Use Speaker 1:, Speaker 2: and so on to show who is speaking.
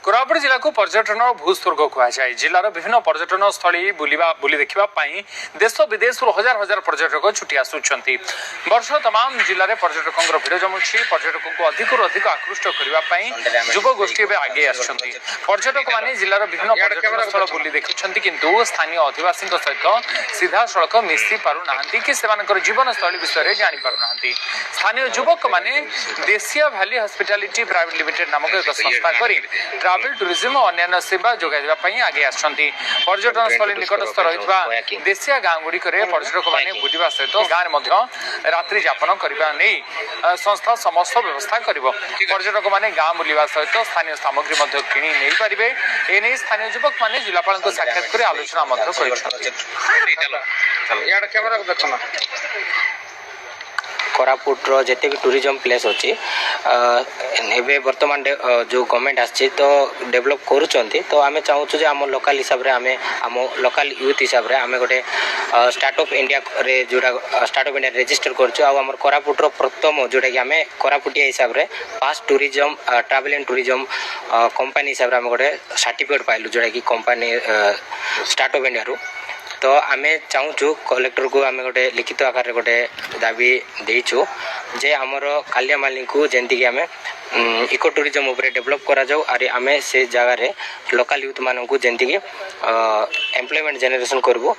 Speaker 1: कोरापुट जिला को पर्यटन भूस्वर्ग कहुए जिलार विभिन्न पर्यटन स्थली बुली देखा देश विदेश हजार हजार पर्यटक छुट्टी आसुंच वर्ष तमाम जिले में पर्यटकों भिड़ जमुची पर्यटकों को अधिक आकृष्ट करने युव गोष्ठी आगे पर्यटक मैंने जिलार विभिन्न पर्यटन स्थल बुली देखुं किंतु स्थानीय अधिवासी सहित सीधा सड़क मिसी पारना कि जीवन शैली विषय में जानीपारना स्थानीय युवक मैंने देशिया भैली हॉस्पिटैलिटी प्राइवेट लिमिटेड नामक एक संस्था कर ट्रावेल टूरिज्म और अन्य सेवा जोगाई आगे आसछन्ति पर्यटन स्थली निकटस्थ रही देशिया गाँ गुड़िक पर्यटक मैंने बुलवा सहित गाँव रात्रि यापन करने संस्था समस्त व्यवस्था कर पर्यटक मैंने गाँ बुलवा सहित स्थानीय सामग्री किणी नहीं पारे एने स्थानीय युवक मैंने जिलापाल साक्षात कर आलोचना
Speaker 2: कोरापुटर जिते भी टूरिज्म प्लेस अच्छी एवं बर्तमान जो गवर्नमेंट आसी तो डेवलप करुँच तो आम चाहूँ जे आम लोकल हिसाब से आम लोकल यूथ हिसाब से आम गोटे स्टार्टअप इंडिया रे जोड़ा स्टार्टअप इंडिया रजिस्टर कर कोरापुटर प्रथम जोटा कि आम कोरापुटिया हिसाब से fast tourism travel and tourism company हिसाब से आम गोटे सर्टिफिकेट पाइलु जोटा कि कंपनी स्टार्टअप इंडिया रू तो आम चाहूँ कलेक्टर को आम गोटे लिखित आकार गोटे दाबी देचु जे आमर कालिया माली को जमीक आम इको टूरिज्म उपर डेवलप करा जाऊ और आम से जगार लोकल यूथ मानक जमीक एम्प्लॉयमेंट जनरेशन करबू।